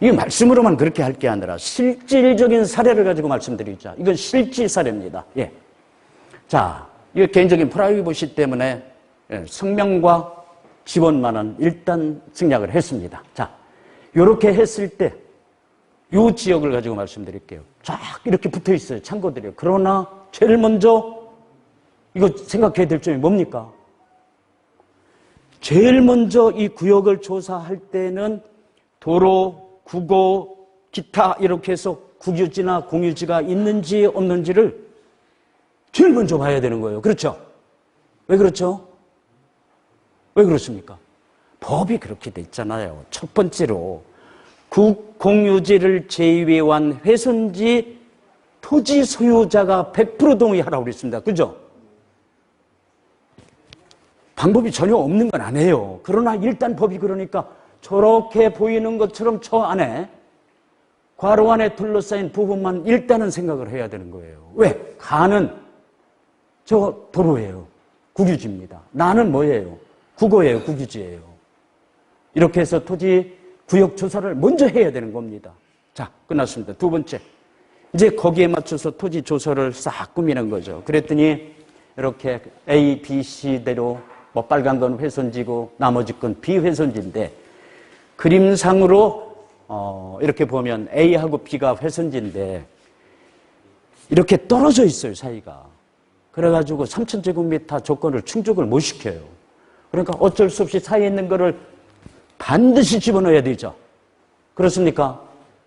이 말씀으로만 그렇게 할 게 아니라 실질적인 사례를 가지고 말씀드리자. 이건 실질 사례입니다. 예. 자, 이 개인적인 프라이버시 때문에 성명과 지원만은 일단 승낙을 했습니다. 자, 이렇게 했을 때 이 지역을 가지고 말씀드릴게요. 쫙 이렇게 붙어 있어요. 창고들이요. 그러나 제일 먼저 이거 생각해야 될 점이 뭡니까? 제일 먼저 이 구역을 조사할 때는 도로, 구고, 기타 이렇게 해서 국유지나 공유지가 있는지 없는지를 제일 먼저 봐야 되는 거예요. 그렇죠? 왜 그렇죠? 왜 그렇습니까? 법이 그렇게 돼 있잖아요. 첫 번째로 국공유지를 제외한 훼손지 토지 소유자가 100% 동의하라고 그랬습니다. 그죠? 방법이 전혀 없는 건 아니에요. 그러나 일단 법이 그러니까 저렇게 보이는 것처럼 저 안에 괄호 안에 둘러싸인 부분만 일단은 생각을 해야 되는 거예요. 왜? 가는 저 도로예요. 국유지입니다. 나는 뭐예요? 국어예요. 국유지예요. 이렇게 해서 토지 구역 조사를 먼저 해야 되는 겁니다. 자, 끝났습니다. 두 번째. 이제 거기에 맞춰서 토지 조서를 싹 꾸미는 거죠. 그랬더니 이렇게 A, B, C대로 뭐 빨간 건 훼손지고 나머지 건 비훼손지인데 그림상으로 이렇게 보면 A하고 B가 훼손지인데 이렇게 떨어져 있어요, 사이가. 그래가지고 3,000제곱미터 조건을 충족을 못 시켜요. 그러니까 어쩔 수 없이 사이에 있는 거를 반드시 집어넣어야 되죠. 그렇습니까?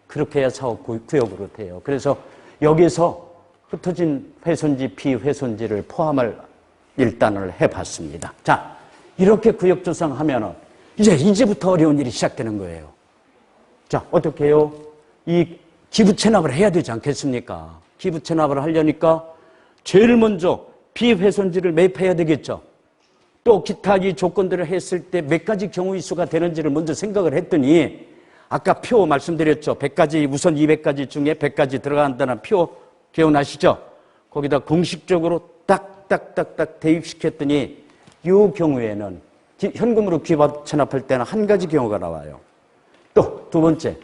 그렇게 해야 사업 구역으로 돼요. 그래서 여기서 흩어진 훼손지, 비훼손지를 포함을 일단을 해봤습니다. 자, 이렇게 구역 조성하면은 이제부터 어려운 일이 시작되는 거예요. 자, 어떻게 해요? 이 기부 체납을 해야 되지 않겠습니까? 기부 체납을 하려니까 제일 먼저 비훼손지를 매입해야 되겠죠. 또 기타 이 조건들을 했을 때 몇 가지 경우의 수가 되는지를 먼저 생각을 했더니 아까 표 말씀드렸죠. 100가지 우선 200가지 중에 100가지 들어간다는 표 기억나시죠? 거기다 공식적으로 딱딱딱딱 대입시켰더니 이 경우에는 현금으로 기부 체납할 때는 한 가지 경우가 나와요. 또 두 번째,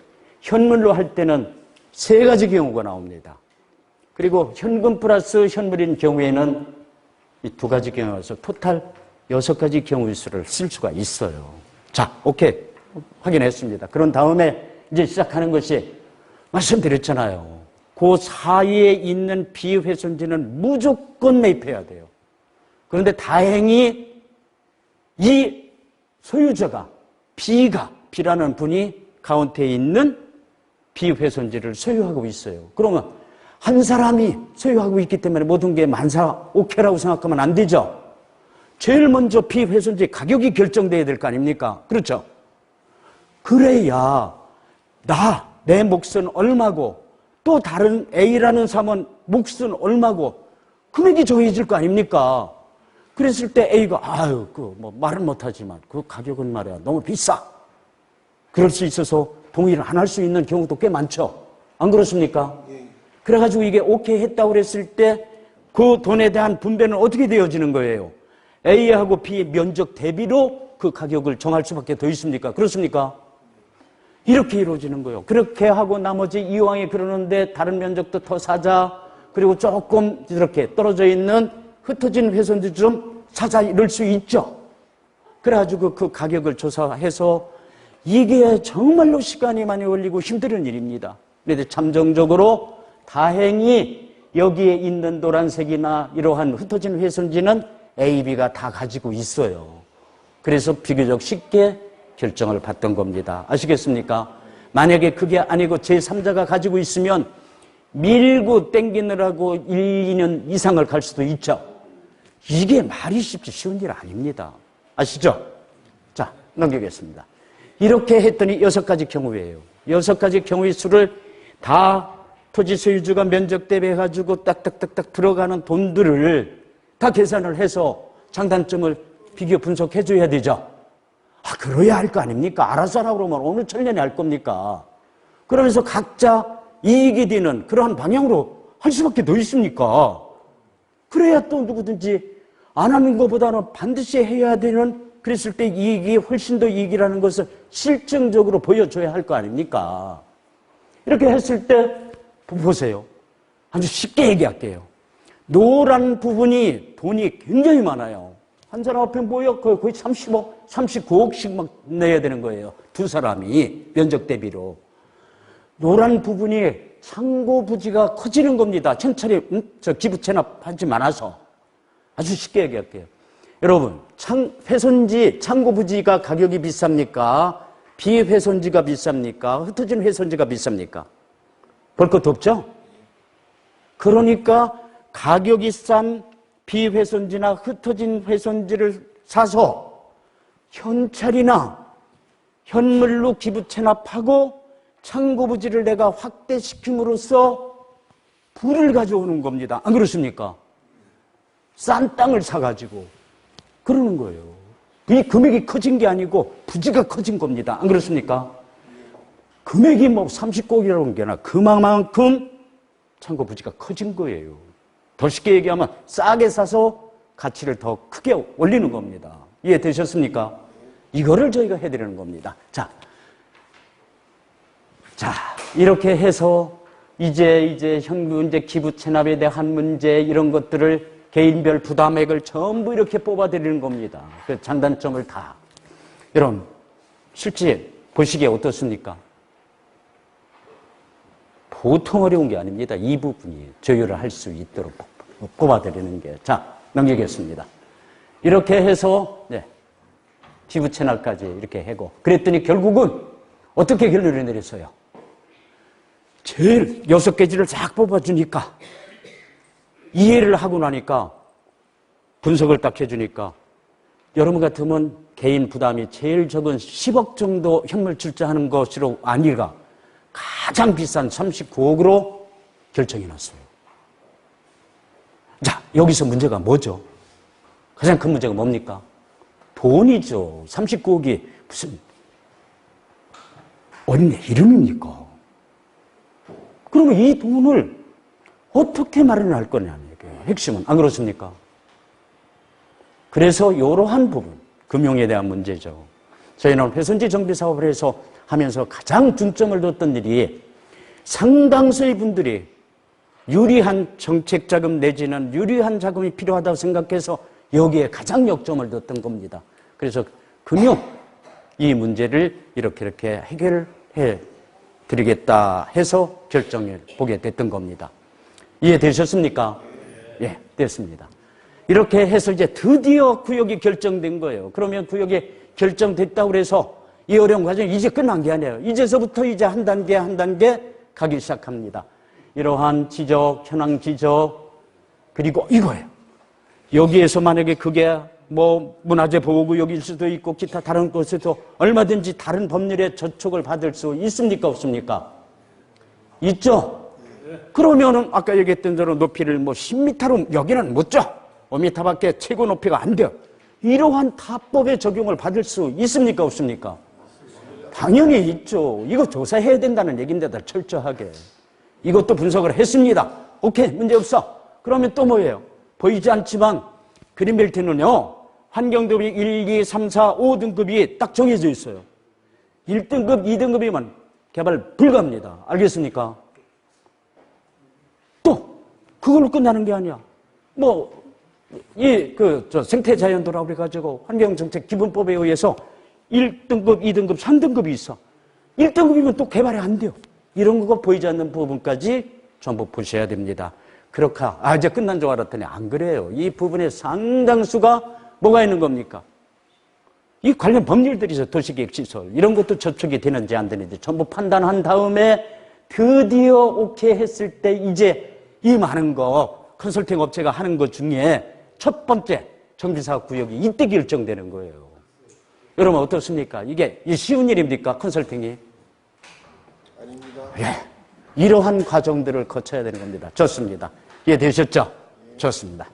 현물로 할 때는 세 가지 경우가 나옵니다. 그리고 현금 플러스 현물인 경우에는 이 두 가지 경우에서 토탈 6가지 경우의 수를 쓸 수가 있어요. 자, 오케이. 확인했습니다. 그런 다음에 이제 시작하는 것이 말씀드렸잖아요. 그 사이에 있는 비훼손지는 무조건 매입해야 돼요. 그런데 다행히 이 소유자가 B라는 분이 가운데에 있는 비훼손지를 소유하고 있어요. 그러면 한 사람이 소유하고 있기 때문에 모든 게 만사 오케이라고 생각하면 안 되죠. 제일 먼저 비훼손지 가격이 결정돼야 될 거 아닙니까? 그렇죠? 그래야 내 몫은 얼마고 또 다른 A라는 사람은 몫은 얼마고 금액이 정해질 거 아닙니까? 그랬을 때 A가 말은 못하지만 그 가격은 말이야 너무 비싸. 그럴 수 있어서 동의를 안 할 수 있는 경우도 꽤 많죠. 안 그렇습니까? 그래가지고 이게 오케이 했다고 그랬을 때 그 돈에 대한 분배는 어떻게 되어지는 거예요? A하고 B의 면적 대비로 그 가격을 정할 수밖에 더 있습니까? 그렇습니까? 이렇게 이루어지는 거예요. 그렇게 하고 나머지 이왕에 그러는데 다른 면적도 더 사자. 그리고 조금 이렇게 떨어져 있는 흩어진 훼손도 좀 사자 이럴 수 있죠. 그래가지고 그 가격을 조사해서 이게 정말로 시간이 많이 걸리고 힘든 일입니다. 그런데 잠정적으로 다행히 여기에 있는 노란색이나 이러한 흩어진 훼손지는 A, B가 다 가지고 있어요. 그래서 비교적 쉽게 결정을 받던 겁니다. 아시겠습니까? 만약에 그게 아니고 제3자가 가지고 있으면 밀고 땡기느라고 1, 2년 이상을 갈 수도 있죠. 이게 말이 쉽지 쉬운 일 아닙니다. 아시죠? 자, 넘기겠습니다. 이렇게 했더니 6가지 경우예요. 6가지 경우의 수를 다 토지 소유주가 면적 대비해가지고 딱딱딱딱 들어가는 돈들을 다 계산을 해서 장단점을 비교 분석해줘야 되죠. 그래야 할 거 아닙니까? 알아서 하라고 그러면 오늘 천년에 할 겁니까? 그러면서 각자 이익이 되는 그러한 방향으로 할 수밖에 더 있습니까? 그래야 또 누구든지 안 하는 것보다는 반드시 해야 되는 그랬을 때 이익이 훨씬 더 이익이라는 것을 실증적으로 보여줘야 할 거 아닙니까? 이렇게 했을 때 보세요. 아주 쉽게 얘기할게요. 노란 부분이 돈이 굉장히 많아요. 한 사람 앞에 모여 거의 30억, 39억씩 막 내야 되는 거예요. 두 사람이 면적 대비로. 노란 부분이 창고 부지가 커지는 겁니다. 천천히 기부 체납하지 않아서. 아주 쉽게 얘기할게요. 여러분, 훼손지, 창고 부지가 가격이 비쌉니까? 비훼손지가 비쌉니까? 흩어진 훼손지가 비쌉니까? 볼 것도 없죠? 그러니까 가격이 싼 비훼손지나 흩어진 훼손지를 사서 현찰이나 현물로 기부 체납하고 창고 부지를 내가 확대시킴으로써 부를 가져오는 겁니다. 안 그렇습니까? 싼 땅을 사가지고 그러는 거예요. 이 금액이 커진 게 아니고 부지가 커진 겁니다. 안 그렇습니까? 금액이 뭐 30억이라고 하는 게 아니라 그만큼 창고 부지가 커진 거예요. 더 쉽게 얘기하면 싸게 사서 가치를 더 크게 올리는 겁니다. 이해되셨습니까? 이거를 저희가 해드리는 겁니다. 자, 이렇게 해서 이제 현 문제, 기부 체납에 대한 문제 이런 것들을 개인별 부담액을 전부 이렇게 뽑아드리는 겁니다. 그 장단점을 다. 여러분, 실제 보시기에 어떻습니까? 보통 어려운 게 아닙니다. 이 부분이 조율을 할 수 있도록 뽑아드리는 게. 자, 넘기겠습니다. 이렇게 해서, 기부 채널까지 이렇게 하고. 그랬더니 결국은 어떻게 결론을 내렸어요? 제일 6가지를 쫙 뽑아주니까, 이해를 하고 나니까, 분석을 딱 해주니까, 여러분 같으면 개인 부담이 제일 적은 10억 정도 현물 출자하는 것으로 아니가 가장 비싼 39억으로 결정이 났어요. 자, 여기서 문제가 뭐죠? 가장 큰 문제가 뭡니까? 돈이죠. 39억이 무슨 어린애 이름입니까? 그러면 이 돈을 어떻게 마련할 거냐는 얘기예요. 핵심은. 안 그렇습니까? 그래서 이러한 부분, 금융에 대한 문제죠. 저희는 훼손지 정비 사업을 해서 하면서 가장 중점을 뒀던 일이 상당수의 분들이 유리한 정책 자금 내지는 유리한 자금이 필요하다고 생각해서 여기에 가장 역점을 뒀던 겁니다. 그래서 금융, 이 문제를 이렇게 해결해 드리겠다 해서 결정을 보게 됐던 겁니다. 이해되셨습니까? 예, 됐습니다. 이렇게 해서 이제 드디어 구역이 결정된 거예요. 그러면 구역이 결정됐다고 해서 이 어려운 과정이 이제 끝난 게 아니에요. 이제서부터 이제 한 단계 한 단계 가기 시작합니다. 이러한 지적, 현황 지적, 그리고 이거예요. 여기에서 만약에 그게 뭐 문화재 보호구역일 수도 있고 기타 다른 곳에서 얼마든지 다른 법률의 저촉을 받을 수 있습니까? 없습니까? 있죠? 그러면은 아까 얘기했던 대로 높이를 뭐 10m로 여기는 못 줘. 5m밖에 최고 높이가 안 돼요. 이러한 타법의 적용을 받을 수 있습니까? 없습니까? 당연히 있죠. 이거 조사해야 된다는 얘기인데다 철저하게. 이것도 분석을 했습니다. 오케이, 문제없어. 그러면 또 뭐예요? 보이지 않지만 그린벨트는요. 환경등급이 1, 2, 3, 4, 5등급이 딱 정해져 있어요. 1등급, 2등급이면 개발 불가합니다. 알겠습니까? 또 그걸로 끝나는 게 아니야. 생태자연도라고 그래가지고 환경정책기본법에 의해서 1등급, 2등급, 3등급이 있어. 1등급이면 또 개발이 안 돼요. 이런 거 보이지 않는 부분까지 전부 보셔야 됩니다. 그렇게, 이제 끝난 줄 알았더니 안 그래요. 이 부분의 상당수가 뭐가 있는 겁니까? 이 관련 법률들이 있어. 도시계획시설. 이런 것도 저촉이 되는지 안 되는지 전부 판단한 다음에 드디어 오케이 했을 때 이제 이 많은 거 컨설팅 업체가 하는 것 중에 첫 번째 정비사업 구역이 이때 결정되는 거예요. 여러분 어떻습니까? 이게 쉬운 일입니까? 컨설팅이? 아닙니다. 예. 이러한 과정들을 거쳐야 되는 겁니다. 좋습니다. 이해되셨죠? 좋습니다.